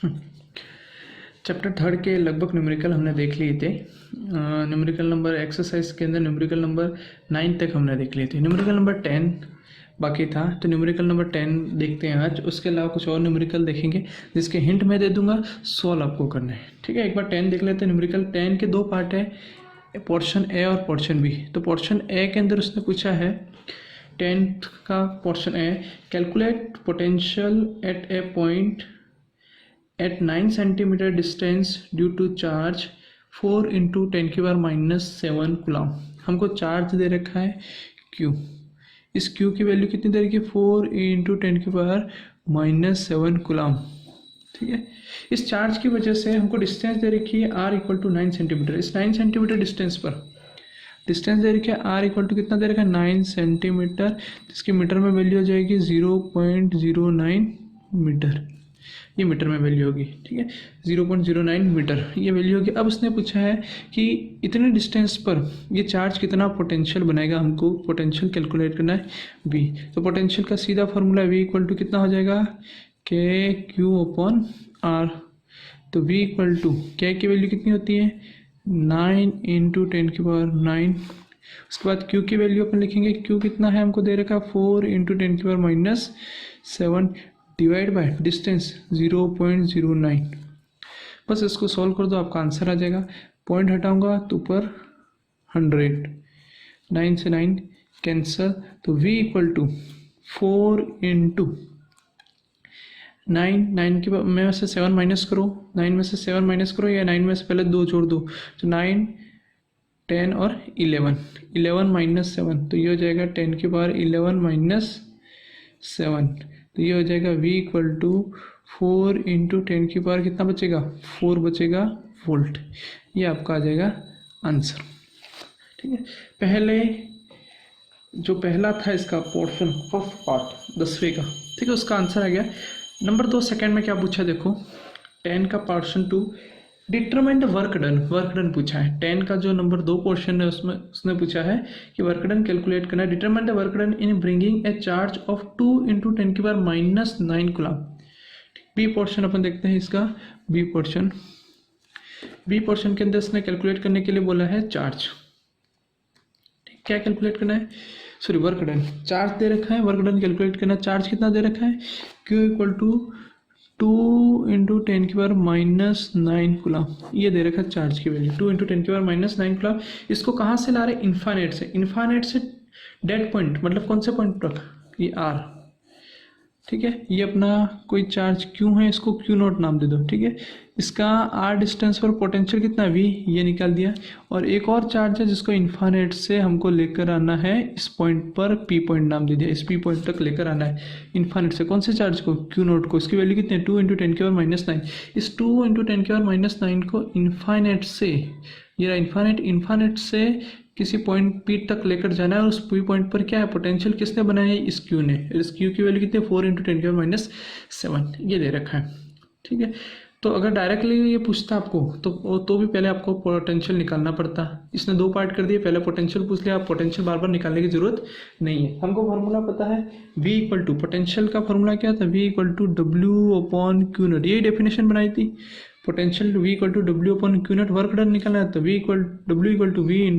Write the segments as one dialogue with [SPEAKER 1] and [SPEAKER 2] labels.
[SPEAKER 1] Chapter third के लगभग numerical हमने देख लिए थे। न्यूमेरिकल नंबर एक्सरसाइज के अंदर न्यूमेरिकल नंबर 9 तक हमने देख लिए थे। न्यूमेरिकल नंबर 10 बाकी था, तो न्यूमेरिकल नंबर 10 देखते हैं आज। उसके अलावा कुछ और न्यूमेरिकल देखेंगे जिसके हिंट मैं दे दूंगा, सॉल्व आपको करना है। ठीक है, एक बार 10 देख लेते हैं। न्यूमेरिकल 10 के दो पार्ट है, पोर्शन ए और पोर्शन बी। तो पोर्शन ए के अंदर उसने पूछा है, 10th का portion A, calculate potential at A point at 9 centimeter distance due to charge 4 into 10 की पावर -7 कूलम। हमको चार्ज दे रखा है Q। इस Q की वैल्यू कितनी दे रखी है? 4 into 10 की पावर -7 कूलम। ठीक है, इस चार्ज की वजह से हमको डिस्टेंस दे रखी है R इक्वल टू 9 सेंटीमीटर। इस 9 सेंटीमीटर डिस्टेंस पर डिस्टेंस दे रखी है R इक्वल टू कितना दे रखा है? 9 सेंटीमीटर, जिसकी मीटर में वैल्यू हो जाएगी 0.09 मीटर। ये मीटर में वैल्यू होगी। ठीक है, 0.09 मीटर ये वैल्यू होगी। अब उसने पूछा है कि इतने डिस्टेंस पर ये चार्ज कितना पोटेंशियल बनाएगा, हमको पोटेंशियल कैलकुलेट करना है V। तो पोटेंशियल का सीधा फॉर्मूला V इक्वल टू कितना हो जाएगा? KQ/R। तो V इक्वल टू K की वैल्यू कितनी होती है? 9 × 10 की पावर 9। उसके बाद Q की वैल्यू अपन लिखेंगे, Q कितना है हमको दे रखा? 4 × 10 की पावर -7 डिवाइड बाय डिस्टेंस 0.09। बस इसको सॉल्व कर दो, आपका आंसर आ जाएगा। पॉइंट हटाऊंगा तो ऊपर 100, 9 से 9 कैंसल। तो V इक्वल टू 4 × 9, 9 में से 7 माइनस करो, 9 में से 7 माइनस करो, या 9 में से पहले 2 जोड़ दो। तो 9, 10 और 11, 11 - 7, तो ये हो जाएगा 10 की पावर 11 - 7। तो ये हो जाएगा V इक्वल टू 4 × 10 की पावर कितना बचेगा? 4 बचेगा वोल्ट। ये आपका आ जाएगा आंसर। ठीक है, पहले जो पहला था इसका पोर्शन, फर्स्ट पार्ट 10वें का, ठीक है, उसका आंसर आ गया। नंबर 2 सेकंड में क्या पूछा देखो, 10 का portion 2, determine the work done. Work done पूछा है। 10 का जो नंबर 2 पोर्शन है उसमें उसने पूछा है कि वर्क डन कैलकुलेट करना है। Determine the work done in bringing a charge of 2 × 10 की पावर -9 कूलम। बी पोर्शन अपन देखते हैं इसका। बी पोर्शन के अंदर इसने कैलकुलेट करने के लिए बोला है चार्ज। क्या कैलकुलेट करना है? Sorry, work done. चार्ज दे रखा है, वर्क डन कैलकुलेट करना है। चार्ज कितना दे रखा है? Q इक्वल टू 2 × 10 की पावर -9 कूलम। ये दे रखा है चार्ज की वैल्यू 2 × 10 की पावर -9 कूलम। इसको कहाँ से ला रहे हैं? इन्फाइनाइट से। इन्फाइनाइट से डेड पॉइंट, मतलब कौन से पॉइंट तक? ये R। ठीक है, ये अपना कोई चार्ज Q है, इसको Q0 नाम दे दो। ठीक है, इसका R डिस्टेंस पर पोटेंशियल कितना V, ये निकाल दिया। और एक और चार्ज है जिसको इन्फाइनाइट से हमको लेकर आना है इस पॉइंट पर, P पॉइंट नाम दे दिया। इस P पॉइंट तक लेकर आना है इन्फाइनाइट से। कौन से चार्ज को? Q0 को। इसकी वैल्यू कितनी है? 2 × 10 की पावर -9। इस 2 × 10 की पावर -9 को इन्फाइनाइट से, ये इन्फाइनाइट से किसी पॉइंट P तक लेकर जाना है। और उस P पॉइंट पर क्या है? पोटेंशियल किसने बनाया है? इस Q ने। इस Q की वैल्यू कितनी है? 4 × 10 की पावर -7 ये दे रखा है। ठीक है, तो अगर डायरेक्टली ये पूछता आपको तो भी पहले आपको पोटेंशियल निकालना पड़ता। इसने 2 पार्ट कर दिए, पहले पोटेंशियल पूछ लिया, आप पोटेंशियल बार बार निकालने की जरूरत नहीं है। हमको फार्मूला पता है, V इक्वल टू, पोटेंशियल का फार्मूला क्या था? V equal to W/Q0। यही डेफिनेशन बनाई थी potential. V equal to W/Q0। Work done निकालना है तो W equal to V ×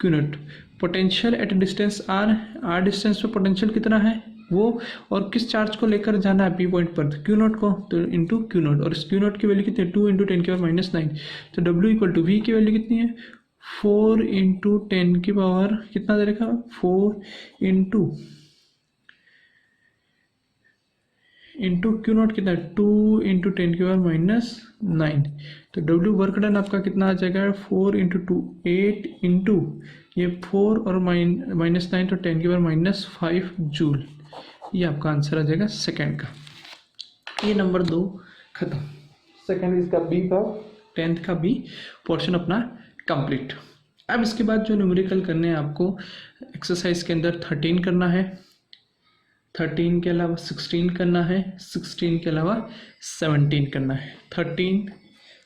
[SPEAKER 1] Q0। Potential at distance R distance पे पोटेंशियल कितना है वो, और किस चार्ज को लेकर जाना है P पॉइंट पर? Q0 को, तो इंटू Q0। और इस Q0 की वैल्यू कितनी है? 2 × 10 की पावर -9। तो W इक्वल टू V की वैल्यू कितनी है? 4 × 10 की पावर कितना दे रखा? 4 इंटू Q0 कितना है? 2 × 10 की पावर -9। तो W वर्क डन आपका कितना आ जाएगा? 4 × 2 8 इंटू ये 4 और -9, तो 10 की पावर -5 जूल। ये आपका आंसर आ जाएगा सेकंड का। ये नंबर 2 खत्म। सेकंड इसका B का, 10th का B पोर्शन अपना कंप्लीट। अब इसके बाद जो न्यूमेरिकल करने हैं आपको, एक्सरसाइज के अंदर 13 करना है, 13 के अलावा 16 करना है, 16 के अलावा 17 करना है। 13,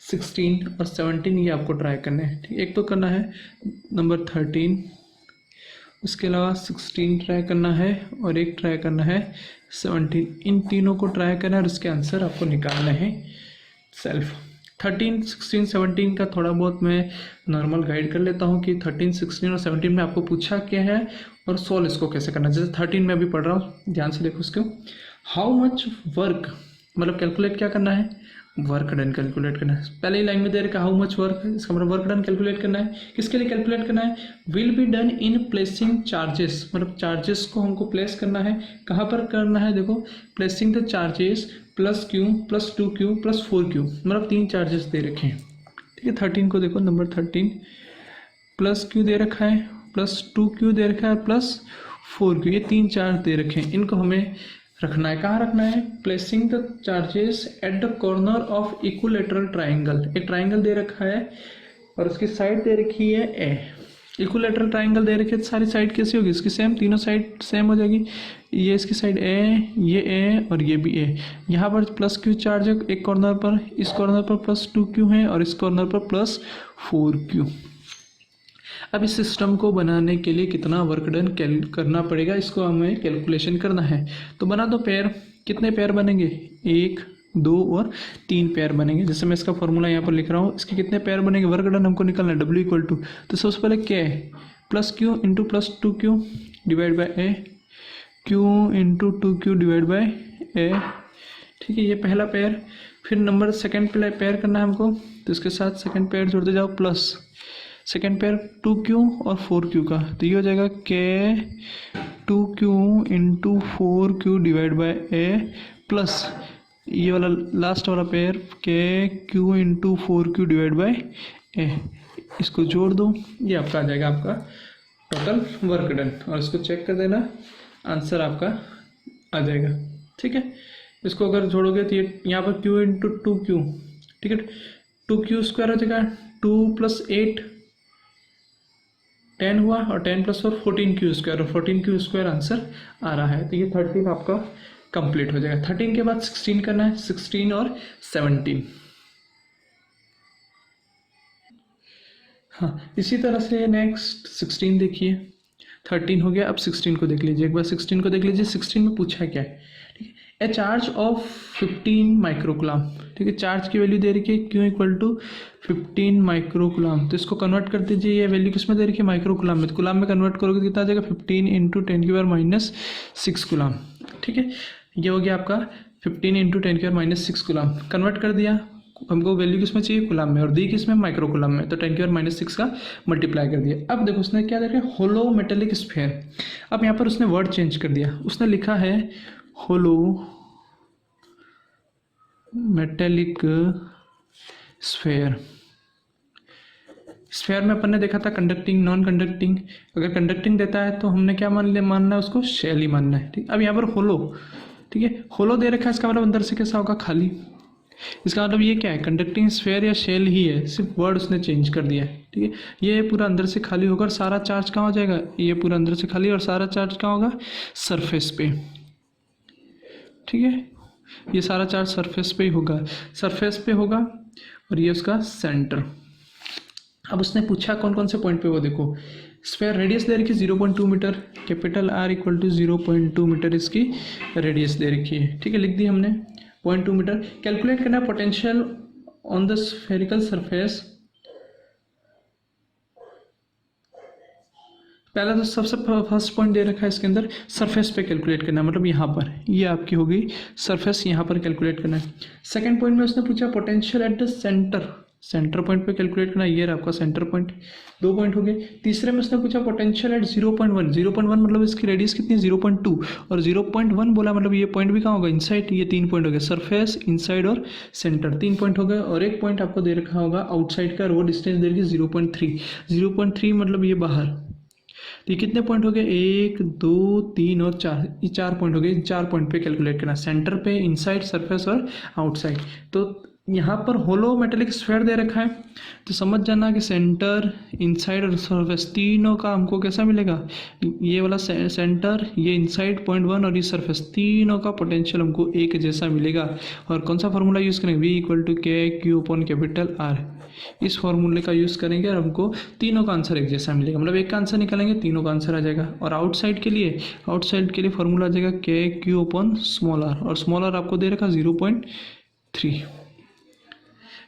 [SPEAKER 1] 16 और 17 ये आपको ट्राई करना है। ठीक, एक तो करना है नंबर 13, उसके अलावा 16 ट्राई करना है, और एक ट्राई करना है 17, इन तीनों को ट्राई करना है और इसके आंसर आपको निकालना है सेल्फ। 13, 16, 17 का थोड़ा बहुत मैं नॉर्मल गाइड कर लेता हूँ कि 13, 16 और 17 में आपको पूछा क्या है और सोल्व इसको कैसे करना है। जैसे 13 में अभी पढ़ रहा हूँ, ध्यान से देखो उसको। हाउ मच वर्क, मतलब कैलकुलेट क्या करना है, वर्क डन कैलकुलेट करना है। पहले ही लाइन में दे रखा हाउ मच वर्क, इसका मतलब वर्क डन कैलकुलेट करना है। किसके लिए कैलकुलेट करना है, will be done in placing charges, मतलब चार्जेस को हमको प्लेस करना है। कहाँ पर करना है, देखो placing the charges plus Q plus 2Q plus 4Q, मतलब 3 चार्जेस दे रखे हैं। ठीक है, 13 को देखो, नंबर 13 प्लस Q दे रखा है, प्लस 2Q दे रखा है, प्लस 4Q, ये 3 चार्ज दे रखे हैं। इनको हमें रखना है, कहाँ रखना है, placing the charges at the corner of equilateral triangle. एक ट्राइंगल दे रखा है और उसकी साइड दे रखी है ए। इक्विलेटरल ट्राइंगल दे रखी है, सारी साइड कैसी होगी इसकी, सेम, तीनों साइड सेम हो जाएगी। ये इसकी साइड ए, ये ए और ये भी ए। यहाँ पर प्लस Q चार्ज है एक कॉर्नर पर, इस कॉर्नर पर प्लस 2Q है और इस कॉर्नर पर प्लस 4Q। अब इस सिस्टम को बनाने के लिए कितना वर्क डन करना पड़ेगा, इसको हमें कैलकुलेशन करना है। तो बना दो पेयर, कितने पेयर बनेंगे, 1, 2 और 3 पेयर बनेंगे। जैसे मैं इसका फॉर्मूला यहाँ पर लिख रहा हूँ, इसके कितने पेयर बनेंगे, वर्क डन हमको निकालना है, W इक्वल टू, तो सबसे पहले क्या है, plus Q into plus 2Q divide by A, Q into 2Q divide by A. ठीक है, ये पहला पेयर। फिर नंबर सेकेंड पेयर करना है हमको, तो इसके साथ सेकेंड पेयर जोड़ते जाओ, प्लस सेकेंड पेयर 2Q और 4Q का, तो ये हो जाएगा के 2Q into 4Q divide by A, plus ये वाला लास्ट वाला पेयर के Q into 4Q divide by A. इसको जोड़ दो, ये आपका आ जाएगा आपका टोटल वर्क डन, और इसको चेक कर देना, आंसर आपका आ जाएगा। ठीक है, इसको अगर जोड़ोगे तो ये यहाँ पर Q इंटू 2Q, ठीक है, 2Q स्क्वायर हो जाएगा, 2 + 8 10 हुआ, और 10 + 4 14Q स्क्वायर, और 14Q स्क्वायर आंसर आ रहा है। तो ये 13 आपका कंप्लीट हो जाएगा। 13 के बाद 16 करना है, 16 और 17। हाँ, इसी तरह से नेक्स्ट 16 देखिए, 13 हो गया, अब 16 को देख लीजिए, एक बार 16 को देख लीजिए। 16 में पूछा क्या है, ठीक है, ए चार्ज ऑफ 15 माइक्रोकुलाम। ठीक है, चार्ज की वैल्यू दे रखी है Q इक्वल टू 15 माइक्रोकुलाम। तो इसको कन्वर्ट कर दीजिए, ये वैल्यू किस में दे रखी है, माइक्रोकुलाम में। तो कुलाम में कन्वर्ट करोगे तो कितना आ जाएगा, 15 इंटू 10⁻⁻6 कुलाम। ठीक है, ये हो गया आपका 15 इंटू 10⁻⁻6 कुलाम। कन्वर्ट कर दिया, हमको वैल्यू किस में चाहिए, कुलाम में, और दी किस में, माइक्रोकुलाम में। तो 10⁻⁻6 का मल्टीप्लाई कर दिया। अब देखो उसने क्या दे रखा है, होलो मेटेलिक स्फेयर। अब यहाँ पर उसने वर्ड चेंज कर दिया, उसने लिखा है होलो मेटेलिक स्फेयर। स्फेयर में अपन ने देखा था कंडक्टिंग, नॉन कंडक्टिंग। अगर कंडक्टिंग देता है तो हमने क्या मानना है उसको, शेल ही मानना है। ठीक, अब यहाँ पर होलो, ठीक है, होलो दे रखा है, इसका मतलब अंदर से कैसा होगा, खाली। इसका मतलब ये क्या है, कंडक्टिंग स्फेयर या शेल ही है, सिर्फ वर्ड उसने चेंज कर दिया है। ठीक है, ये पूरा अंदर से खाली होगा और सारा चार्ज कहाँ हो जाएगा, ये पूरा अंदर से खाली और सारा चार्ज कहाँ होगा, सरफेस पे। ठीक है, ये सारा चार्ज सरफेस पे ही होगा, सरफेस पे होगा, और ये उसका सेंटर। अब उसने पूछा कौन कौन से पॉइंट पे, वो देखो, स्फेयर रेडियस दे रखी है 0.2 metre, capital R equal to 0.2 metre इसकी रेडियस दे रखी है। ठीक है, लिख दी हमने 0.2 मीटर। कैलकुलेट करना है potential on the spherical surface. पहला तो सबसे फर्स्ट पॉइंट दे रखा है इसके अंदर, सरफेस पे कैलकुलेट करना है, मतलब यहाँ पर, ये आपकी होगी सरफेस, यहाँ पर कैलकुलेट करना है। सेकंड पॉइंट में उसने पूछा potential at the centre, centre point पे कैलकुलेट करना है, ये रहा आपका सेंटर पॉइंट। 2 पॉइंट हो गए। तीसरे में उसने पूछा पोटेंशियल एट 0.1, 0.1 मतलब इसकी रेडियस कितनी है, 0.2, और 0.1 बोला मतलब ये पॉइंट भी कहाँ होगा, इनसाइड। ये 3 पॉइंट हो गए, सरफेस, इनसाइड और सेंटर, 3 पॉइंट हो गए। और एक पॉइंट आपको दे रखा होगा आउटसाइड का, और वो डिस्टेंस दे रखी 0.3, 0.3 मतलब ये बाहर। तो ये कितने पॉइंट हो गए, 1, 2, 3 और 4, ये 4 पॉइंट हो गए। 4 पॉइंट पे कैलकुलेट करना, सेंटर पे, इनसाइड, सरफेस और आउटसाइड। तो यहाँ पर होलो मेटेलिक स्फीयर दे रखा है, तो समझ जाना कि सेंटर, इनसाइड और सरफेस तीनों का हमको कैसा मिलेगा, ये वाला सेंटर, ये इनसाइड पॉइंट 1 और ये सरफेस, तीनों का पोटेंशियल हमको एक जैसा मिलेगा। और कौन सा फार्मूला यूज़ करेंगे, V इक्वल टू के क्यू अपॉन कैपिटल R, इस फार्मूले का यूज़ करेंगे और हमको तीनों का आंसर एक जैसा मिलेगा, मतलब एक का आंसर निकालेंगे तीनों का आंसर आ जाएगा। और आउटसाइड के लिए फार्मूला आ जाएगा के क्यू अपॉन स्मॉल r, और स्मॉल r आपको दे रखा 0.3।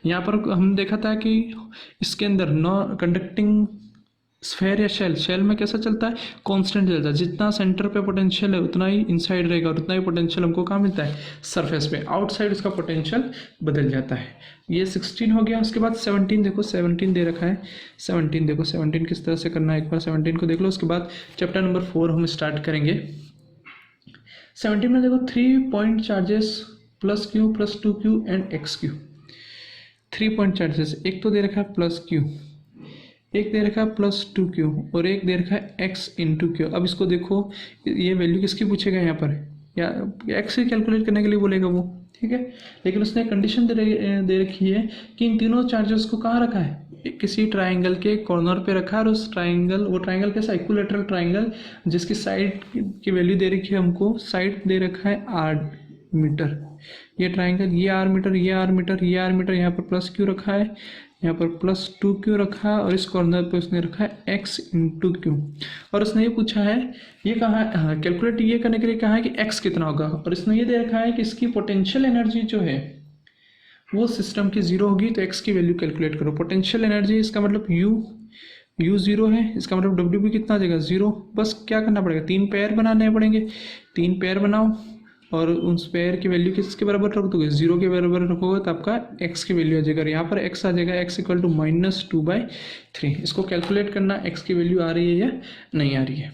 [SPEAKER 1] यहाँ पर हम देखा था कि इसके अंदर नॉन कंडक्टिंग स्फेयर या शेल में कैसा चलता है, कांस्टेंट चलता है, जितना सेंटर पे पोटेंशियल है उतना ही इनसाइड रहेगा और उतना ही पोटेंशियल हमको कहाँ मिलता है, सरफेस पे। आउटसाइड उसका पोटेंशियल बदल जाता है। ये 16 हो गया। उसके बाद 17 देखो, 17 दे रखा है। 17 देखो, 17 किस तरह से करना है एक बार 17 को देख लो। उसके बाद चैप्टर नंबर 4 हम स्टार्ट करेंगे। 17 में देखो 3 point charges plus Q plus 2q and x Q. 3 point charges, एक तो दे रखा है प्लस क्यू, एक दे रखा है प्लस 2q और एक दे रखा है x इंटू क्यू। अब इसको देखो, ये वैल्यू किसकी पूछेगा यहाँ पर, या x से कैलकुलेट करने के लिए बोलेगा वो, ठीक है। लेकिन उसने कंडीशन दे रखी है कि इन तीनों चार्जेस को कहाँ रखा है, किसी ट्राइंगल के कॉर्नर पे रखा है। और उस ट्राइंगल, वो ट्राइंगल कैसा, इक्विलेटरल ट्राइंगल, जिसकी साइड की वैल्यू दे रखी है हमको, साइड दे रखा है r मीटर। ये ट्राइंगल, ये r मीटर, ये r मीटर, ये r मीटर, यहाँ पर प्लस क्यू रखा है, यहाँ पर प्लस 2q रखा है और इस कॉर्नर पे उसने रखा है x इंटू क्यू। और उसने ये पूछा है, ये कहा है कैलकुलेट ये करने के लिए कहा है कि x कितना होगा। और इसने ये दे रखा है कि इसकी पोटेंशियल एनर्जी जो है वो सिस्टम की 0 होगी, तो x की वैल्यू कैलकुलेट करो। पोटेंशियल एनर्जी इसका मतलब u 0 है, इसका मतलब डब्ल्यू भी कितना आ जाएगा 0। बस क्या करना पड़ेगा, 3 पेयर बनाने पड़ेंगे। 3 पेयर बनाओ और उस पेयर की वैल्यू किसके बराबर रख दोगे, 0 के बराबर रखोगे तो आपका x की वैल्यू आ जाएगा। यहाँ पर x आ जाएगा x इक्वल टू -2/3। इसको कैलकुलेट करना, x की वैल्यू आ रही है या नहीं आ रही है।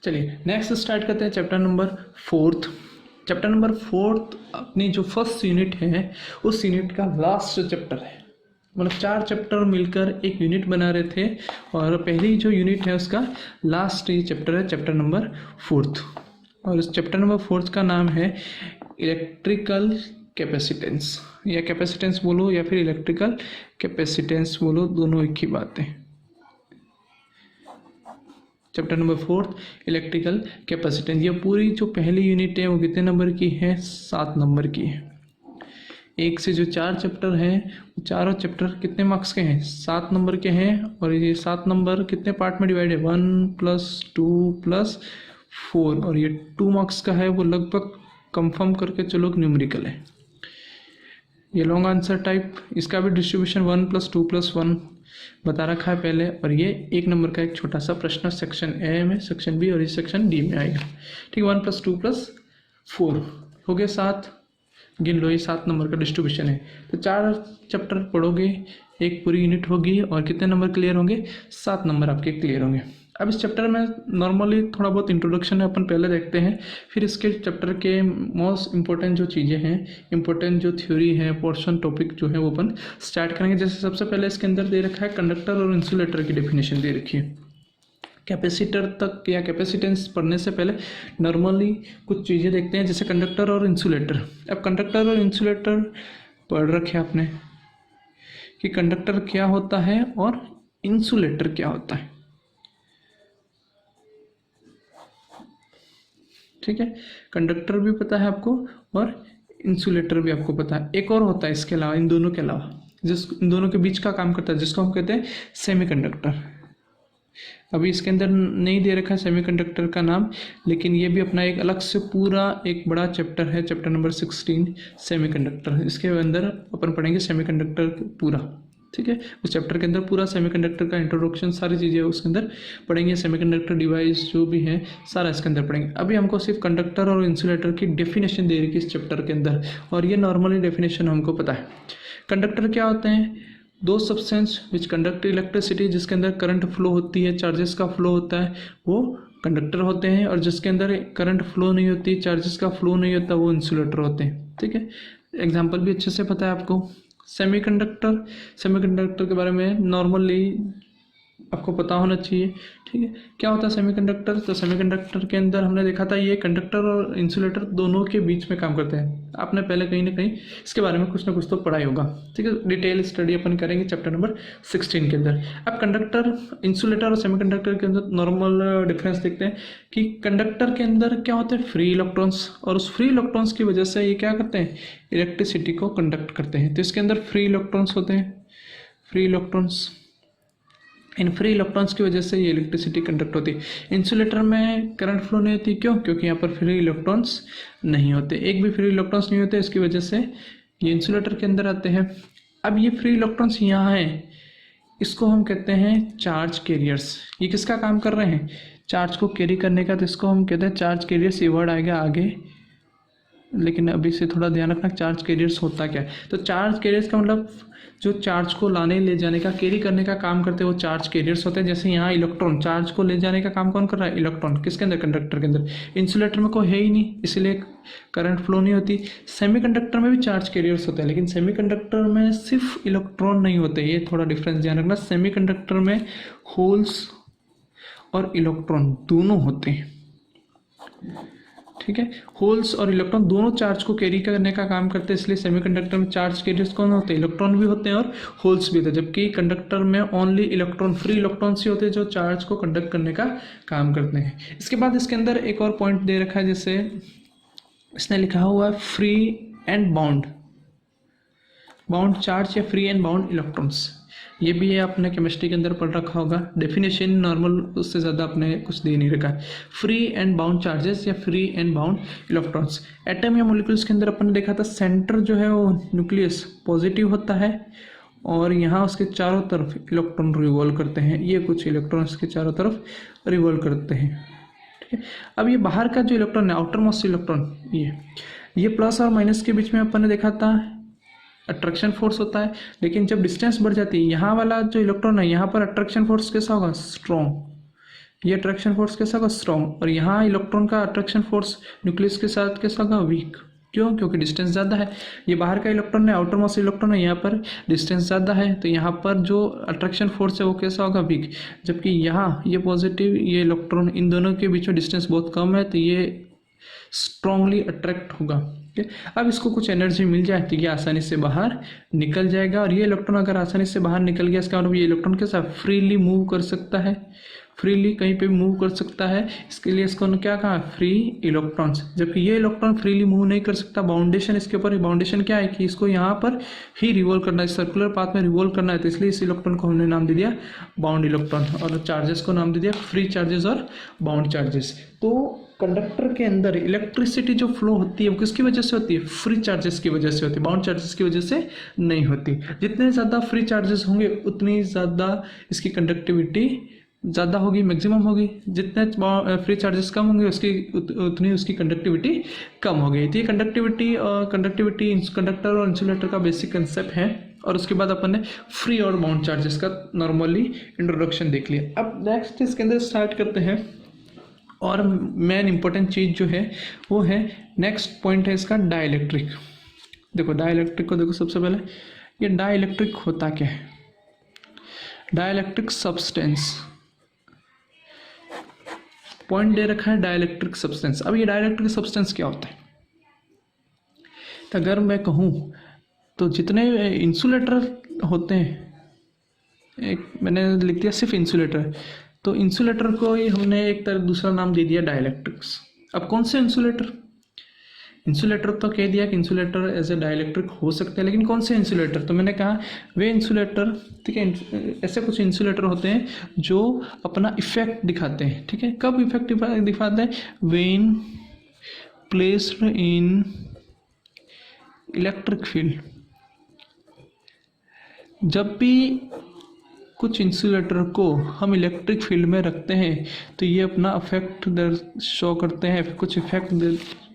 [SPEAKER 1] चलिए नेक्स्ट स्टार्ट करते हैं चैप्टर नंबर 4। चैप्टर नंबर 4 अपनी जो फर्स्ट यूनिट है उस यूनिट का लास्ट चैप्टर है। मतलब 4 चैप्टर मिलकर एक यूनिट बना रहे थे और पहली जो यूनिट है उसका लास्ट ये चैप्टर है, चैप्टर नंबर 4। और इस चैप्टर नंबर 4 का नाम है इलेक्ट्रिकल कैपेसिटेंस, या कैपेसिटेंस बोलो या फिर इलेक्ट्रिकल कैपेसिटेंस बोलो, दोनों एक ही बात है। Chapter number 4 electrical capacitance. ये पूरी जो पहली यूनिट है वो कितने नंबर की है, 7 नंबर की है। एक से जो 4 चैप्टर हैं वो चारों चैप्टर कितने मार्क्स के हैं, 7 नंबर के हैं। और ये 7 नंबर कितने पार्ट में डिवाइड है, 1 + 2 + 4, और ये 2 मार्क्स का है। वो लगभग कंफर्म करके चलो न्यूमेरिकल है। ये लॉन्ग आंसर टाइप, इसका भी डिस्ट्रीब्यूशन 1 + 2 + 1 बता रखा है पहले। और ये 1 नंबर का एक छोटा सा प्रश्न सेक्शन ए में, सेक्शन बी और इस सेक्शन डी में आएगा, ठीक है। 1 + 2 + 4 हो गए 7, गिन लो, ये 7 नंबर का डिस्ट्रीब्यूशन है। तो 4 चैप्टर पढ़ोगे, एक पूरी यूनिट होगी और कितने नंबर क्लियर होंगे, 7 नंबर आपके क्लियर होंगे। अब इस चैप्टर में नॉर्मली थोड़ा बहुत इंट्रोडक्शन है, अपन पहले देखते हैं, फिर इसके चैप्टर के मोस्ट इंपॉर्टेंट जो चीज़ें हैं, इंपॉर्टेंट जो थ्योरी है, पोर्शन टॉपिक जो है वो अपन स्टार्ट करेंगे। जैसे सबसे पहले इसके अंदर दे रखा है कंडक्टर और इंसुलेटर की डेफिनेशन दे रखी है। कैपेसिटर तक या कैपेसिटेंस पढ़ने से पहले नॉर्मली कुछ चीज़ें देखते हैं, जैसे कंडक्टर और इंसुलेटर। अब कंडक्टर और इंसुलेटर पढ़ रखे आपने कि कंडक्टर क्या होता है और इंसुलेटर क्या होता है, ठीक है। कंडक्टर भी पता है आपको और इंसुलेटर भी आपको पता है। एक और होता है इसके अलावा, इन दोनों के अलावा, इन दोनों के बीच का काम करता है, जिसको हम कहते हैं सेमीकंडक्टर। अभी इसके अंदर नहीं दे रखा है सेमीकंडक्टर का नाम, लेकिन ये भी अपना एक अलग से पूरा एक बड़ा चैप्टर है, चैप्टर नंबर 16 सेमीकंडक्टर। इसके अंदर अपन पढ़ेंगे सेमीकंडक्टर पूरा, ठीक है। उस चैप्टर के अंदर पूरा सेमीकंडक्टर का इंट्रोडक्शन, सारी चीज़ें उसके अंदर पढ़ेंगे। सेमीकंडक्टर डिवाइस जो भी है सारा इसके अंदर पढ़ेंगे। अभी हमको सिर्फ कंडक्टर और इंसुलेटर की डेफिनेशन दे रही है इस चैप्टर के अंदर, और ये नॉर्मली डेफिनेशन हमको पता है। कंडक्टर क्या होते हैं, दो सब्सटेंस विच कंडक्ट इलेक्ट्रिसिटी, जिसके अंदर करंट फ्लो होती है, चार्जेस का फ्लो होता है, वो कंडक्टर होते हैं। और जिसके अंदर करंट फ्लो नहीं होती, चार्जेस का फ्लो नहीं होता, वो इंसुलेटर होते हैं, ठीक है। एग्जाम्पल भी अच्छे से पता है आपको। सेमीकंडक्टर के बारे में नॉर्मली आपको पता होना चाहिए। ठीक है, क्या होता है सेमीकंडक्टर? तो सेमीकंडक्टर के अंदर हमने देखा था ये कंडक्टर और इंसुलेटर दोनों के बीच में काम करते हैं। आपने पहले कहीं ना कहीं इसके बारे में कुछ ना कुछ तो पढ़ा ही होगा। ठीक है, डिटेल स्टडी अपन करेंगे चैप्टर नंबर 16 के अंदर। अब कंडक्टर, इंसुलेटर और सेमीकंडक्टर के अंदर नॉर्मल डिफरेंस देखते हैं कि कंडक्टर के अंदर क्या होते हैं, फ्री इलेक्ट्रॉन्स, और उस फ्री इलेक्ट्रॉन्स की वजह से ये क्या करते हैं, इलेक्ट्रिसिटी को कंडक्ट करते हैं। तो इसके अंदर फ्री इलेक्ट्रॉन्स होते हैं, free electrons. In free electrons की वजह से ये इलेक्ट्रिसिटी कंडक्ट होती है। इंसुलेटर में करंट फ्लो नहीं होती, क्यों? क्योंकि यहाँ पर फ्री इलेक्ट्रॉन्स नहीं होते, एक भी फ्री इलेक्ट्रॉन्स नहीं होते, इसकी वजह से ये इंसुलेटर के अंदर आते हैं। अब ये फ्री इलेक्ट्रॉन्स यहाँ हैं, इसको हम कहते हैं चार्ज कैरियर्स। ये किसका काम कर रहे हैं, चार्ज को कैरी करने का, तो इसको हम कहते हैं चार्ज कैरियर्स। ये वर्ड आएगा आगे, लेकिन अभी से थोड़ा ध्यान रखना चार्ज कैरियर्स होता क्या है। तो चार्ज कैरियर्स का मतलब जो चार्ज को लाने ले जाने का, कैरी करने का काम करते हैं वो चार्ज कैरियर्स होते हैं। जैसे यहाँ इलेक्ट्रॉन, चार्ज को ले जाने का काम कौन कर रहा है, इलेक्ट्रॉन। किसके अंदर, कंडक्टर के अंदर। इंसुलेटर में कोई है ही नहीं, इसलिए करंट फ्लो नहीं होती। सेमीकंडक्टर में भी चार्ज कैरियर्स होते हैं, लेकिन सेमीकंडक्टर में सिर्फ इलेक्ट्रॉन नहीं होते, ये थोड़ा डिफरेंस ध्यान रखना। सेमीकंडक्टर में होल्स और इलेक्ट्रॉन दोनों होते हैं। ठीक है, होल्स और इलेक्ट्रॉन दोनों चार्ज को कैरी करने का काम करते हैं, इसलिए सेमीकंडक्टर में चार्ज कैरियर्स कौन होते हैं, इलेक्ट्रॉन भी होते हैं और होल्स भी होते हैं। जबकि कंडक्टर में ओनली इलेक्ट्रॉन, फ्री इलेक्ट्रॉन्स ही होते हैं जो चार्ज को कंडक्ट करने का काम करते हैं। इसके बाद इसके अंदर एक और पॉइंट दे रखा है, जैसे इसने लिखा हुआ है free and bound, bound charge या फ्री एंड बाउंड इलेक्ट्रॉन्स। ये भी है, आपने केमिस्ट्री के अंदर पढ़ रखा होगा। डेफिनेशन नॉर्मल, उससे ज़्यादा आपने कुछ दे नहीं रखा है। फ्री एंड बाउंड चार्जेस या free and bound electrons. Atom या मॉलिक्यूल्स के अंदर अपन ने देखा था सेंटर जो है वो न्यूक्लियस पॉजिटिव होता है, और यहाँ उसके चारों तरफ इलेक्ट्रॉन रिवॉल्व करते हैं। ये कुछ इलेक्ट्रॉन्स के चारों तरफ रिवॉल्व करते हैं। ठीक है, अब ये बाहर का जो इलेक्ट्रॉन है, आउटर मोस्ट इलेक्ट्रॉन, ये प्लस और माइनस के बीच में अपन ने देखा था अट्रैक्शन फोर्स होता है। लेकिन जब डिस्टेंस बढ़ जाती है, यहाँ वाला जो इलेक्ट्रॉन है, यहाँ पर अट्रैक्शन फोर्स कैसा होगा, स्ट्रॉन्ग। ये अट्रैक्शन फोर्स कैसा होगा, स्ट्रॉन्ग। और यहाँ इलेक्ट्रॉन का अट्रैक्शन फोर्स न्यूक्लियस के साथ कैसा होगा, वीक। क्यों? क्योंकि डिस्टेंस ज़्यादा है। ये बाहर का इलेक्ट्रॉन है, आउटर मोस्ट इलेक्ट्रॉन है, यहाँ पर डिस्टेंस ज़्यादा है, तो यहाँ पर जो अट्रैक्शन फोर्स है वो कैसा होगा, वीक। जबकि यहाँ ये पॉजिटिव, ये इलेक्ट्रॉन, इन दोनों के बीच में डिस्टेंस बहुत कम है, तो ये स्ट्रांगली अट्रैक्ट होगा। अब इसको कुछ एनर्जी मिल जाए तो ये आसानी से बाहर निकल जाएगा। और ये इलेक्ट्रॉन अगर आसानी से बाहर निकल गया, इसका मतलब ये इलेक्ट्रॉन के साथ फ्रीली मूव कर सकता है, फ्रीली कहीं पे मूव कर सकता है। इसके लिए इसको क्या कहा, फ्री इलेक्ट्रॉन्स। जबकि ये इलेक्ट्रॉन फ्रीली मूव नहीं कर सकता, बाउंडेशन इसके ऊपर। बाउंडेशन क्या है कि इसको यहाँ पर ही रिवॉल्व करना है, सर्कुलर पाथ में रिवॉल्व करना है, तो इसलिए इस इलेक्ट्रॉन को हमने नाम दे दिया बाउंड इलेक्ट्रॉन, और चार्जेस को नाम दे दिया फ्री चार्जेस और बाउंड चार्जेस। तो कंडक्टर के अंदर इलेक्ट्रिसिटी जो फ्लो होती है वो किसकी वजह से होती है, फ्री चार्जेस की वजह से होती है, बाउंड चार्जेस की वजह से नहीं होती। जितने ज़्यादा फ्री चार्जेस होंगे उतनी ज़्यादा इसकी कंडक्टिविटी ज़्यादा होगी, मैक्सिमम होगी। जितने फ्री चार्जेस कम होंगे उतनी उसकी कंडक्टिविटी कम होगी। तो ये कंडक्टिविटी कंडक्टर और इंसुलेटर का बेसिक कंसेप्ट है। और उसके बाद अपन ने फ्री और बाउंड चार्जेस का नॉर्मली इंट्रोडक्शन देख लिया। अब नेक्स्ट इसके अंदर स्टार्ट करते हैं, और मेन इंपॉर्टेंट चीज़ जो है वो है, नेक्स्ट पॉइंट है इसका डाइलेक्ट्रिक। देखो डाइलेक्ट्रिक को देखो, सबसे पहले ये डाइलेक्ट्रिक होता क्या है, डाइलेक्ट्रिक सब्सटेंस। पॉइंट दे रखा है डाइलेक्ट्रिक सब्सटेंस। अब ये डाइलेक्ट्रिक सब्सटेंस क्या होता है, तो अगर मैं कहूँ तो जितने इंसुलेटर होते हैं, एक मैंने लिख दिया सिर्फ इंसुलेटर, तो इंसुलेटर को ही हमने एक तरह दूसरा नाम दे दिया डाइलेक्ट्रिक्स। अब कौन से इंसुलेटर, इंसुलेटर तो कह दिया कि इंसुलेटर एज ए डाइलेक्ट्रिक हो सकते हैं, लेकिन कौन से इंसुलेटर, तो मैंने कहा वे इंसुलेटर, ठीक है, ऐसे कुछ इंसुलेटर होते हैं जो अपना इफेक्ट दिखाते हैं। ठीक है, कब इफेक्ट दिखाते हैं, when placed in electric field. जब भी कुछ इंसुलेटर को हम इलेक्ट्रिक फील्ड में रखते हैं तो ये अपना इफेक्ट शो करते हैं, कुछ इफेक्ट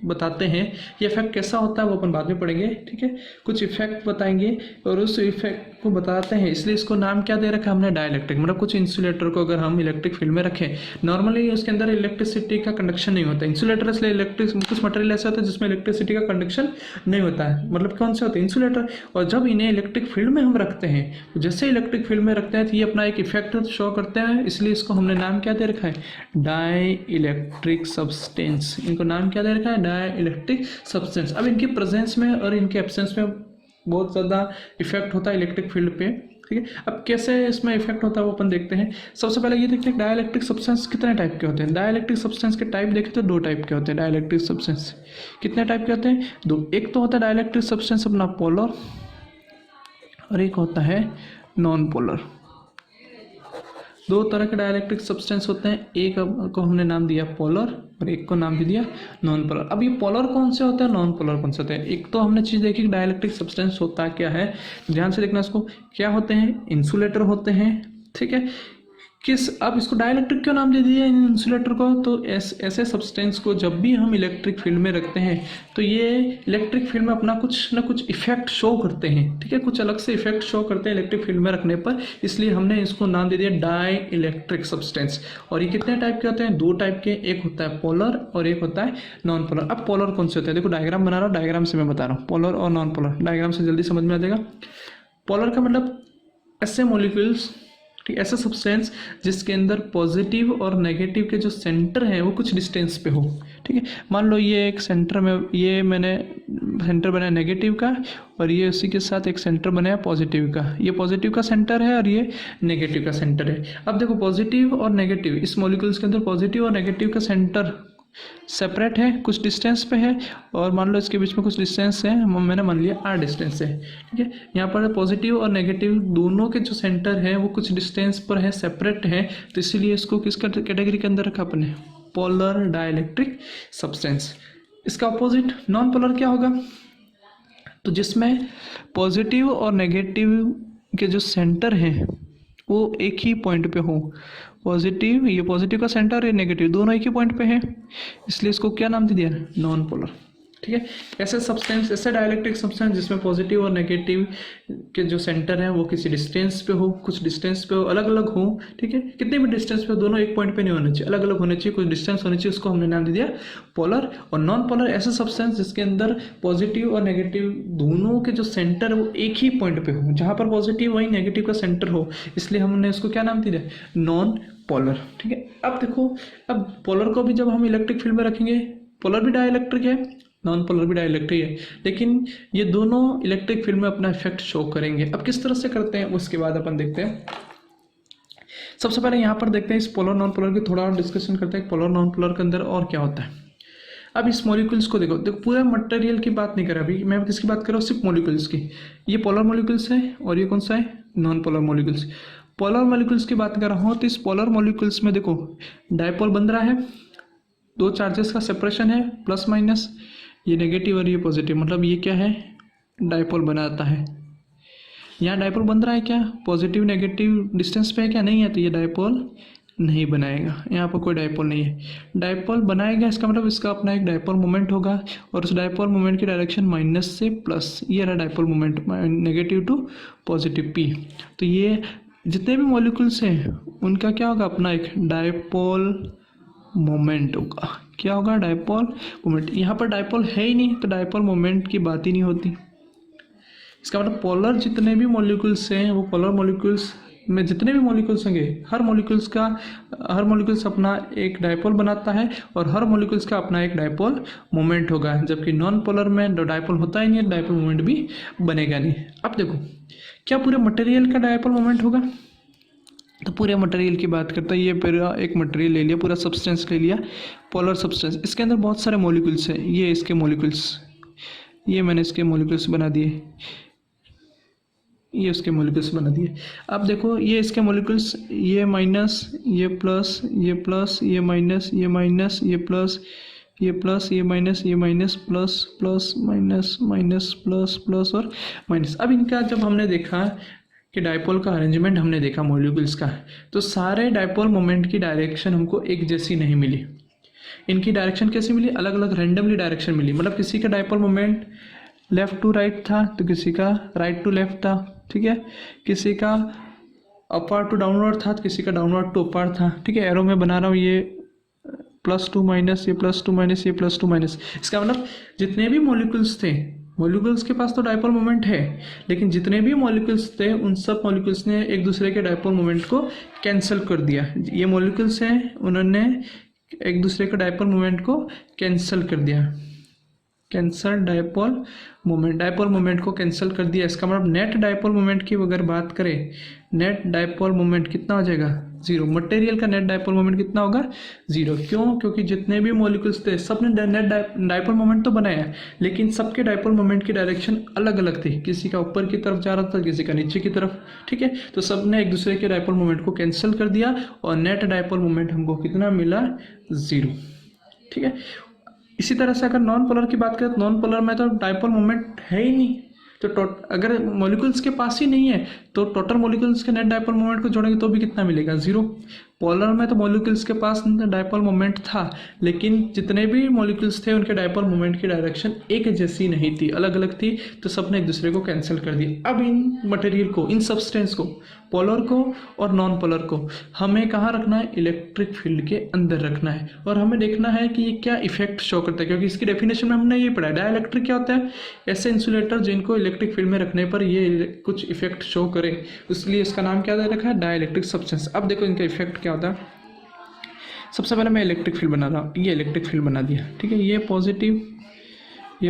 [SPEAKER 1] बताते हैं। ये इफेक्ट कैसा होता है वो अपन बाद में पढ़ेंगे, ठीक है। कुछ इफेक्ट बताएंगे और उस इफेक्ट को बताते हैं, इसलिए इसको नाम क्या दे रखा है हमने, डाइलेक्ट्रिक। मतलब कुछ इंसुलेटर को अगर हम इलेक्ट्रिक फील्ड में रखें, नॉर्मली उसके अंदर इलेक्ट्रिसिटी का कंडक्शन नहीं होता। इंसुलेटर इसलिए इलेक्ट्रिक, कुछ मटेरियल ऐसा होता है जिसमें इलेक्ट्रिसिटी का कंडक्शन नहीं होता है, मतलब कौन से होते हैं, इंसुलेटर। और जब इन्हें इलेक्ट्रिक फील्ड में हम रखते हैं, तो जैसे इलेक्ट्रिक फील्ड में रखते हैं तो ये अपना एक इफेक्ट शो करते हैं, इसलिए इसको हमने नाम क्या दे रखा है, डाई इलेक्ट्रिक सब्सटेंस। इनको नाम क्या दे रखा है, डाई इलेक्ट्रिक सब्सटेंस। अब इनकी प्रेजेंस में और इनके एब्सेंस में बहुत ज़्यादा इफेक्ट होता है इलेक्ट्रिक फील्ड पे, ठीक है। अब कैसे इसमें इफेक्ट होता है वो अपन देखते हैं। सबसे पहले ये देखते हैं डाइलेक्ट्रिक सब्सटेंस कितने टाइप के होते हैं। डाइलेक्ट्रिक सब्सटेंस के टाइप देखें तो 2 टाइप के होते हैं डाइलेक्ट्रिक सब्सटेंस। कितने टाइप के होते हैं, 2। एक तो होता है डाइलेक्ट्रिक सब्सटेंस अपना पोलर, और एक होता है नॉन पोलर। 2 तरह के डाइलेक्ट्रिक सब्सटेंस होते हैं, एक को हमने नाम दिया पोलर और एक को नाम भी दिया नॉन पोलर। अब ये पोलर कौन से होते हैं, नॉन पोलर कौन से होते हैं। एक तो हमने चीज़ देखी डाइलेक्ट्रिक सब्सटेंस होता क्या है, ध्यान से देखना इसको। क्या होते हैं, इंसुलेटर होते हैं, ठीक है। अब इसको डाइलेक्ट्रिक क्यों नाम दे दिया इन इंसुलेटर को, तो ऐसे सब्सटेंस को जब भी हम इलेक्ट्रिक फील्ड में रखते हैं तो ये इलेक्ट्रिक फील्ड में अपना कुछ ना कुछ इफेक्ट शो करते हैं, ठीक है। कुछ अलग से इफेक्ट शो करते हैं इलेक्ट्रिक फील्ड में रखने पर, इसलिए हमने इसको नाम दे दिया डाई इलेक्ट्रिक सब्सटेंस। और ये कितने टाइप के होते हैं, 2 टाइप के, एक होता है पोलर और एक होता है नॉन पोलर। अब पोलर कौन से होते हैं, देखो डायग्राम बना रहा हूँ, डायग्राम से मैं बता रहा हूँ पोलर और नॉन पोलर। डायग्राम से जल्दी समझ में आ जाएगा। पोलर का मतलब ऐसे मॉलिक्यूल्स, ठीक, ऐसा सब्सटेंस जिसके अंदर पॉजिटिव और नेगेटिव के जो सेंटर हैं वो कुछ डिस्टेंस पे हो, ठीक है। मान लो ये एक सेंटर में, ये मैंने सेंटर बनाया नेगेटिव का, और ये उसी के साथ एक सेंटर बनाया पॉजिटिव का। ये पॉजिटिव का सेंटर है और ये नेगेटिव का सेंटर है। अब देखो पॉजिटिव और नेगेटिव, इस मॉलिक्यूल्स के अंदर पॉजिटिव और नेगेटिव का सेंटर सेपरेट है, कुछ डिस्टेंस पे है, और मान लो इसके बीच में कुछ डिस्टेंस है, मैंने मान लिया r डिस्टेंस है, ठीक है। यहाँ पर पॉजिटिव और नेगेटिव दोनों के जो सेंटर है वो कुछ डिस्टेंस पर है, सेपरेट है, तो इसीलिए इसको किस कैटेगरी के अंदर रखा अपने, पोलर डाइलेक्ट्रिक सब्सटेंस। इसका अपोजिट नॉन पोलर क्या होगा, तो जिसमें पॉजिटिव और नेगेटिव के जो सेंटर हैं वो एक ही पॉइंट पे हो। पॉजिटिव, ये पॉजिटिव का सेंटर है, नेगेटिव दोनों एक ही पॉइंट पे है, इसलिए इसको क्या नाम दे दिया, नॉन पोलर, ठीक है। ऐसे सब्सटेंस, ऐसे डाइलेक्ट्रिक सब्सटेंस जिसमें पॉजिटिव और नेगेटिव के जो सेंटर हैं वो किसी डिस्टेंस पे हो, कुछ डिस्टेंस पे हो, अलग अलग हो, ठीक है। कितने भी डिस्टेंस पे हो, दोनों एक पॉइंट पे नहीं होने चाहिए, अलग अलग होने चाहिए, कुछ डिस्टेंस होनी चाहिए, उसको हमने नाम दे दिया पोलर। और नॉन पोलर ऐसा सब्सटेंस जिसके अंदर पॉजिटिव और नेगेटिव दोनों के जो सेंटर वो एक ही पॉइंट पे हो, जहाँ पर पॉजिटिव वहीं नेगेटिव का सेंटर हो, इसलिए हमने इसको क्या नाम दे दिया, नॉन पोलर, ठीक है। अब देखो, अब पोलर को भी जब हम इलेक्ट्रिक फील्ड में रखेंगे, पोलर भी डाइलेक्ट्रिक है, नॉन पोलर भी डाइलेक्ट्रिक है, लेकिन ये दोनों इलेक्ट्रिक फील्ड में अपना इफेक्ट शो करेंगे। अब किस तरह से करते हैं उसके बाद अपन देखते हैं। सबसे पहले यहाँ पर देखते हैं इस पोलर नॉन पोलर की थोड़ा और डिस्कशन करते हैं, पोलर नॉन पोलर के अंदर और क्या होता है। अब इस मॉलिक्यूल्स को देखो, पूरा मटेरियल की बात नहीं कर रहा अभी मैं, किसकी बात कर रहा हूँ, सिर्फ मॉलिक्यूल्स की। ये पोलर मॉलिक्यूल्स है और ये कौन सा है, non polar molecules. Polar molecules की बात कर रहा हूँ तो इस पोलर मॉलिक्यूल्स में देखो डायपोल बन रहा है, 2 चार्जेस का सेपरेशन है, प्लस माइनस, ये नेगेटिव और ये पॉजिटिव, मतलब ये क्या है, डायपोल बनाता है। यहाँ डायपोल बन रहा है क्या, पॉजिटिव नेगेटिव डिस्टेंस पे है क्या, नहीं है, तो ये डायपोल नहीं बनाएगा, यहाँ पर कोई डायपोल नहीं है। डायपोल बनाएगा इसका मतलब इसका अपना एक डायपोल मोमेंट होगा, और उस डायपोल मोमेंट की डायरेक्शन माइनस से प्लस, ये रहा dipole moment, negative to positive P. तो ये जितने भी मॉलिक्यूल्स हैं उनका क्या होगा, अपना एक डायपोल मोमेंट होगा। क्या होगा, डायपोल मोमेंट। यहाँ पर डायपोल है ही नहीं तो डायपोल मोमेंट की बात ही नहीं होती। इसका मतलब पोलर जितने भी मॉलिक्यूल्स हैं वो पोलर मॉलिक्यूल्स में जितने भी मॉलिक्यूल्स होंगे, हर मॉलिक्यूल्स अपना एक डायपोल बनाता है और हर मॉलिक्यूल्स का अपना एक डायपोल मोमेंट होगा, जबकि नॉन पोलर में डायपोल होता ही नहीं है, डायपोल मोमेंट भी बनेगा नहीं। अब देखो क्या पूरे मटेरियल का डायपोल मोमेंट होगा, तो पूरे मटेरियल की बात करते हैं। ये पूरा एक मटेरियल ले लिया, पूरा सब्सटेंस ले लिया, पोलर सब्सटेंस, इसके अंदर बहुत सारे मॉलिक्यूल्स हैं, ये इसके मॉलिक्यूल्स, ये मैंने इसके मॉलिक्यूल्स बना दिए, ये उसके मॉलिक्यूल्स बना दिए। अब देखो ये इसके मॉलिक्यूल्स, ये माइनस, ये प्लस, ये प्लस, ये माइनस, ये माइनस, ये प्लस, ये प्लस, ये माइनस, ये minus, plus plus minus minus plus plus और माइनस। अब इनका जब हमने देखा कि डायपोल का अरेंजमेंट हमने देखा मॉलिक्यूल्स का, तो सारे डायपोल मोमेंट की डायरेक्शन हमको एक जैसी नहीं मिली। इनकी डायरेक्शन कैसी मिली, अलग अलग रैंडमली डायरेक्शन मिली, मतलब किसी का dipole moment left to right था तो किसी का राइट टू लेफ्ट था, ठीक है, किसी का अपवर्ड टू डाउनवर्ड था तो किसी का डाउनवर्ड टू अपवर्ड था, ठीक है। एरो में बना रहा हूँ, ये प्लस टू माइनस, ये प्लस टू माइनस, ये प्लस टू माइनस। इसका मतलब जितने भी मॉलिक्यूल्स थे, मॉलिक्यूल्स के पास तो डायपोल मोमेंट है, लेकिन जितने भी मॉलिक्यूल्स थे उन सब मॉलिक्यूल्स ने एक दूसरे के डायपोल मोमेंट को कैंसिल कर दिया। ये मॉलिक्यूल्स हैं, उन्होंने एक दूसरे के डायपोल मोमेंट को कैंसिल कर दिया, कैंसल डायपोल मोमेंट को कैंसिल कर दिया। इसका मतलब नेट डायपोल मोमेंट की अगर बात करें, नेट डायपोल मोमेंट कितना हो जाएगा, जीरो। मटेरियल का नेट डायपोल मोमेंट कितना होगा, जीरो। क्यों? क्योंकि जितने भी मॉलिक्यूल्स थे सब ने नेट डायपोल मोमेंट तो बनाया, लेकिन सबके डायपोल मोमेंट की डायरेक्शन अलग अलग थी, किसी का ऊपर की तरफ जा रहा था, किसी का नीचे की तरफ, ठीक है। तो सब ने एक दूसरे के डायपोल मोमेंट को कैंसिल कर दिया और नेट डायपोल मोमेंट हमको कितना मिला, जीरो, ठीक है। इसी तरह से अगर नॉन पोलर की बात करें तो नॉन पोलर में तो डायपोल मोमेंट है ही नहीं, तो अगर मॉलिक्यूल्स के पास ही नहीं है तो टोटल मॉलिक्यूल्स के नेट डायपोल मोमेंट को जोड़ेंगे तो भी कितना मिलेगा, जीरो। पोलर में तो मॉलिक्यूल्स के पास डायपोल मोमेंट था, लेकिन जितने भी मॉलिक्यूल्स थे उनके डायपोल मोमेंट की डायरेक्शन एक जैसी नहीं थी, अलग अलग थी, तो सबने एक दूसरे को कैंसिल कर दिया। अब इन मटेरियल को, इन सब्सटेंस को, पोलर को और नॉन पोलर को हमें कहाँ रखना है, इलेक्ट्रिक फील्ड के अंदर रखना है, और हमें देखना है कि ये क्या इफेक्ट शो करता है, क्योंकि इसकी डेफिनेशन में हमने ये पढ़ा है। डाइलेक्ट्रिक क्या होता है, ऐसे इंसुलेटर जिनको इलेक्ट्रिक फील्ड में रखने पर ये कुछ इफेक्ट शो करे, इसलिए इसका नाम क्या दे रखा है, डाइलेक्ट्रिक सब्सटेंस। अब देखो इनका इफेक्ट क्या होता है। सबसे पहले मैं इलेक्ट्रिक फील्ड बना रहा हूँ, ये इलेक्ट्रिक फील्ड बना दिया, ठीक है। ये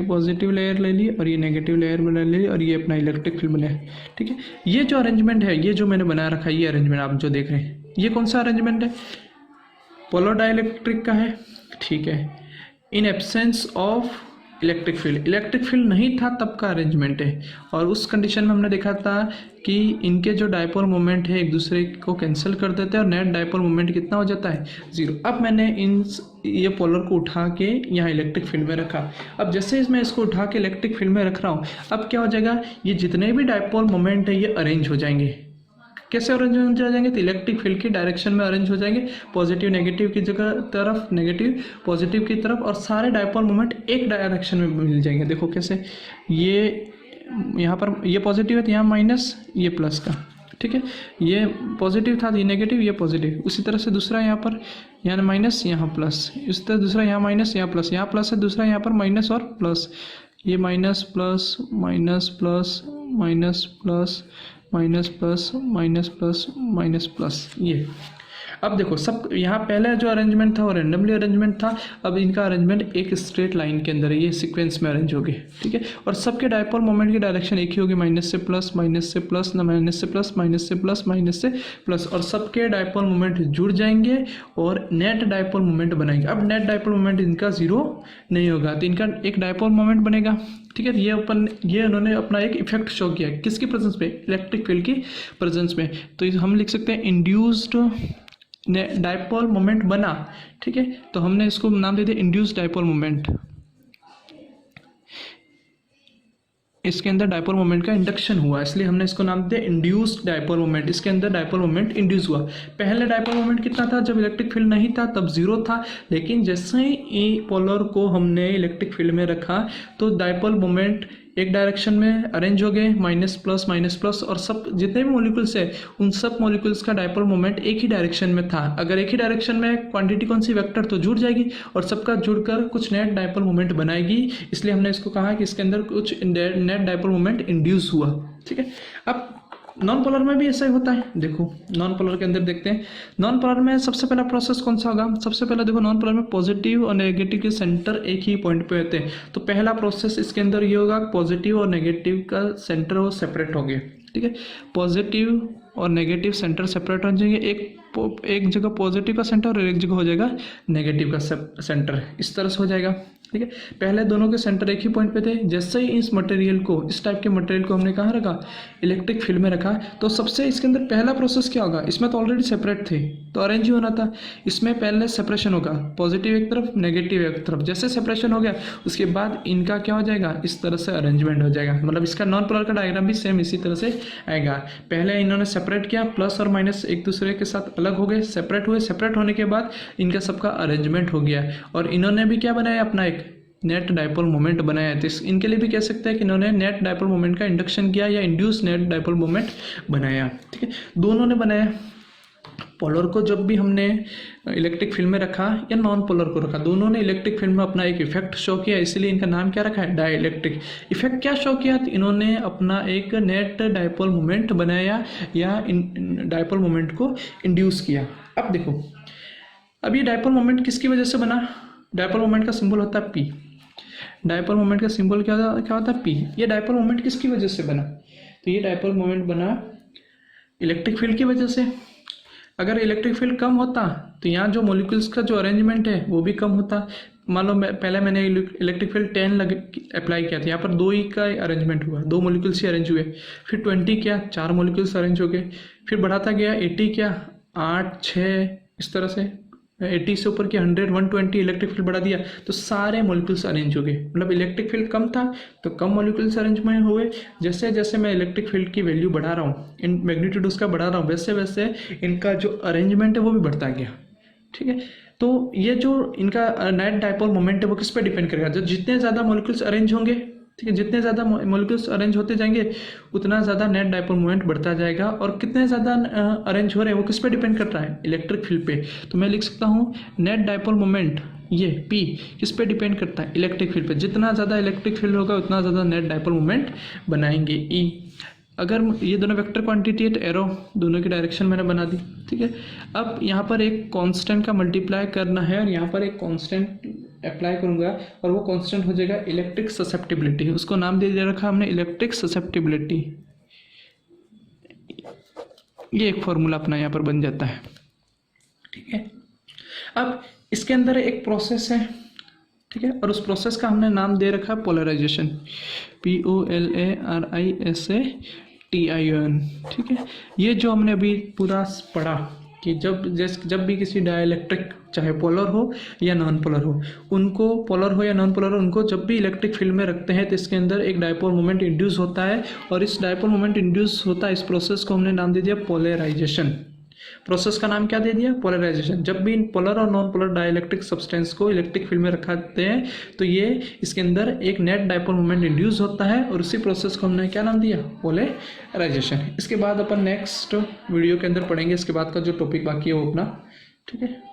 [SPEAKER 1] पॉजिटिव लेयर ले ली और ये नेगेटिव लेयर बना ली और ये अपना इलेक्ट्रिक फील्ड बनाया, ठीक है। ये जो अरेंजमेंट है, ये जो मैंने बना रखा है, ये अरेंजमेंट आप जो देख रहे हैं, ये कौन सा अरेंजमेंट है, पोलर डाइलेक्ट्रिक का है, ठीक है। In absence of electric field नहीं था तब का अरेंजमेंट है, और उस कंडीशन में हमने देखा था कि इनके जो डायपोल मोमेंट है एक दूसरे को कैंसिल कर देते हैं और नेट डायपोल मोमेंट कितना हो जाता है, जीरो। अब मैंने ये पोलर को उठा के यहाँ इलेक्ट्रिक फील्ड में रखा। अब जैसे मैं इसको उठा के इलेक्ट्रिक फील्ड में रख रहा हूँ, अब क्या हो जाएगा, ये जितने भी डायपोल मोमेंट है ये अरेंज हो जाएंगे। कैसे अरेंज हो जाएंगे, तो इलेक्ट्रिक फील्ड की डायरेक्शन में अरेंज हो जाएंगे, पॉजिटिव नेगेटिव की जगह तरफ, नेगेटिव पॉजिटिव की तरफ, और सारे डायपोल मोमेंट एक डायरेक्शन में मिल जाएंगे। देखो कैसे, ये यहाँ पर ये पॉजिटिव है तो यहाँ माइनस, ये प्लस का, ठीक है। ये पॉजिटिव था तो ये नेगेटिव, ये पॉजिटिव। उसी तरह से दूसरा यहाँ पर, यहाँ माइनस, यहाँ प्लस, इस तरह दूसरा यहाँ माइनस, यहाँ प्लस, यहाँ प्लस है, दूसरा यहाँ पर माइनस और प्लस, ये minus plus minus plus minus plus minus plus minus plus minus plus, ये। अब देखो सब यहाँ पहले जो अरेंजमेंट था वो रैंडमली अरेंजमेंट था, अब इनका अरेंजमेंट एक स्ट्रेट लाइन के अंदर है, ये सीक्वेंस में अरेंज हो गए, ठीक है। और सबके डायपोल मोमेंट की डायरेक्शन एक ही होगी, माइनस से प्लस, माइनस से प्लस, माइनस से प्लस, माइनस से प्लस, माइनस से प्लस, और सबके डायपोल मोमेंट जुड़ जाएंगे और नेट डायपोल मोमेंट बनाएंगे। अब नेट डायपोल मोमेंट इनका जीरो नहीं होगा, तो इनका एक डायपोल मोमेंट बनेगा, ठीक है। ये उन्होंने अपना एक इफेक्ट शो किया, किसकी प्रेजेंस में, इलेक्ट्रिक फील्ड की प्रेजेंस में। तो हम लिख सकते हैं इंड्यूस्ड डायपोल मोमेंट बना, ठीक है। तो हमने इसको नाम दे दिया इंड्यूस्ड डायपोल मोमेंट। इसके अंदर डायपोल मोमेंट का इंडक्शन हुआ, इसलिए हमने इसको नाम दिया इंड्यूस्ड डायपोल मोमेंट। इसके अंदर डायपोल मोमेंट इंड्यूस हुआ। पहले डायपोल मोमेंट कितना था, जब इलेक्ट्रिक फील्ड नहीं था तब जीरो था, लेकिन जैसे ही पोलर को हमने इलेक्ट्रिक फील्ड में रखा तो डायपोल मोमेंट एक डायरेक्शन में अरेंज हो गए, माइनस प्लस, और सब जितने भी मॉलिक्यूल्स है उन सब मॉलिक्यूल्स का डायपोल मोमेंट एक ही डायरेक्शन में था। अगर एक ही डायरेक्शन में क्वांटिटी कौन सी, वेक्टर, तो जुड़ जाएगी और सबका जुड़कर कुछ नेट डायपोल मोमेंट बनाएगी, इसलिए हमने इसको कहा कि इसके अंदर कुछ नेट डायपोल मोमेंट इंड्यूस हुआ, ठीक है। अब नॉन पोलर में भी ऐसा ही होता है। देखो नॉन पोलर के अंदर देखते हैं, नॉन पोलर में सबसे पहला प्रोसेस कौन सा होगा, सबसे पहले देखो नॉन पोलर में पॉजिटिव और नेगेटिव के सेंटर एक ही पॉइंट पे होते हैं, तो पहला प्रोसेस इसके अंदर ये होगा, पॉजिटिव और नेगेटिव का सेंटर वो सेपरेट होंगे, ठीक है। पॉजिटिव और नेगेटिव सेंटर सेपरेट हो जाएंगे, एक जगह पॉजिटिव का सेंटर और एक जगह हो जाएगा नेगेटिव का सेंटर, इस तरह से हो जाएगा। ठीक है। पहले दोनों के सेंटर एक ही पॉइंट पे थे, जैसे ही इस मटेरियल को, इस टाइप के मटेरियल को हमने कहाँ रखा, इलेक्ट्रिक फील्ड में रखा, तो सबसे इसके अंदर पहला प्रोसेस क्या होगा, इसमें तो ऑलरेडी सेपरेट थे तो अरेंज ही होना था, इसमें पहले सेपरेशन होगा, पॉजिटिव एक तरफ नेगेटिव एक तरफ, जैसे सेपरेशन हो गया उसके बाद इनका क्या हो जाएगा, इस तरह से अरेंजमेंट हो जाएगा, मतलब इसका नॉन पोलर का डायग्राम भी सेम इसी तरह से आएगा। पहले इन्होंने सेपरेट किया, प्लस और माइनस एक दूसरे के साथ अलग हो गए, सेपरेट हुए, सेपरेट होने के बाद इनका सबका अरेंजमेंट हो गया, और इन्होंने भी क्या बनाया, अपना एक नेट डाइपोल मोमेंट बनाया। तो इनके लिए भी कह सकते हैं कि इन्होंने नेट डाइपोल मोमेंट का इंडक्शन किया या इंड्यूस नेट डाइपोल मोमेंट बनाया। ठीक है, दोनों ने बनाया। पोलर को जब भी हमने इलेक्ट्रिक फील्ड में रखा या नॉन पोलर को रखा, दोनों ने इलेक्ट्रिक फील्ड में अपना एक इफेक्ट शो किया, इसलिए इनका नाम क्या रखा है, डाइइलेक्ट्रिक। इफेक्ट क्या शो किया, तो इन्होंने अपना एक नेट डाइपोल मोमेंट बनाया या डाइपोल मोमेंट को इंड्यूस किया। अब देखो, अब ये डाइपोल मोमेंट किसकी वजह से बना, डाइपोल मोमेंट का सिंबल होता है पी। डाइपोल मोमेंट का सिंबल क्या होता है, पी। ये डाइपोल मोमेंट किसकी वजह से बना, तो ये डाइपोल मोमेंट बना इलेक्ट्रिक फील्ड की वजह से। अगर इलेक्ट्रिक फील्ड कम होता तो यहाँ जो मॉलिक्यूल्स का जो अरेंजमेंट है वो भी कम होता। मान लो पहले मैंने इलेक्ट्रिक फील्ड 10 अप्लाई किया था, यहाँ पर 2 ही का अरेंजमेंट हुआ, 2 मॉलिक्यूल्स ही अरेंज हुए। फिर 20 किया, 4 मॉलिक्यूल्स अरेंज हो गए। फिर बढ़ाता गया, 80 किया, 8, 6, इस तरह से 80 से ऊपर किया, 100, 120 इलेक्ट्रिक फील्ड बढ़ा दिया तो सारे मॉलिक्यूल्स अरेंज हो गए। मतलब इलेक्ट्रिक फील्ड कम था तो कम मॉलिक्यूल्स अरेंजमेंट हुए। जैसे जैसे मैं इलेक्ट्रिक फील्ड की वैल्यू बढ़ा रहा हूँ, इन मैग्नीट्यूड उसका बढ़ा रहा हूँ, वैसे वैसे इनका जो अरेंजमेंट है वो भी बढ़ता गया। ठीक है, तो ये जो इनका नेट डाइपोल मोमेंट है वो किस पे डिपेंड करेगा, जो जितने ज़्यादा मॉलिक्यूल्स अरेंज होंगे, ठीक है, जितने ज़्यादा मॉलिक्यूल्स अरेंज होते जाएंगे उतना ज़्यादा नेट डाइपोल मोमेंट बढ़ता जाएगा। और कितने ज़्यादा अरेंज हो रहे हैं वो किस पे डिपेंड करता है, इलेक्ट्रिक फील्ड पे। तो मैं लिख सकता हूँ नेट डाइपोल मोमेंट, ये पी किस पे डिपेंड करता है, इलेक्ट्रिक फील्ड पे। जितना ज़्यादा इलेक्ट्रिक फील्ड होगा उतना ज़्यादा नेट डाइपोल मोमेंट बनाएंगे ई। अगर ये दोनों वेक्टर क्वांटिटी है तो एरो दोनों की डायरेक्शन मैंने बना दी। ठीक है, अब यहाँ पर एक कांस्टेंट का मल्टीप्लाई करना है और यहाँ पर एक कांस्टेंट अप्लाई करूँगा और वो कांस्टेंट हो जाएगा इलेक्ट्रिक ससेप्टिबिलिटी। उसको नाम दे रखा हमने इलेक्ट्रिक ससेप्टिबिलिटी। ये एक फॉर्मूला अपना यहाँ पर बन जाता है। ठीक है, अब इसके अंदर एक प्रोसेस है, ठीक है, और उस प्रोसेस का हमने नाम दे रखा है पोलराइजेशन, POLARIZATION। ठीक है, ये जो हमने अभी पूरा पढ़ा कि जब भी किसी डाइइलेक्ट्रिक, चाहे पोलर हो या नॉन पोलर हो, उनको पोलर हो या नॉन पोलर हो, उनको जब भी इलेक्ट्रिक फील्ड में रखते हैं तो इसके अंदर एक डाइपोल मोमेंट इंड्यूस होता है। और इस डाइपोल मोमेंट इंड्यूस होता है, इस प्रोसेस को हमने नाम दे दिया पोलराइजेशन। प्रोसेस का नाम क्या दे दिया, पोलराइजेशन। जब भी इन पोलर और नॉन पोलर डाइइलेक्ट्रिक सब्सटेंस को इलेक्ट्रिक फील्ड में रखते हैं तो ये इसके अंदर एक नेट डाइपोल मोमेंट इंड्यूस होता है और उसी प्रोसेस को हमने क्या नाम दिया, पोलराइजेशन। इसके बाद अपन नेक्स्ट वीडियो के अंदर पढ़ेंगे इसके बाद का जो टॉपिक बाकी है वो अपना। ठीक है।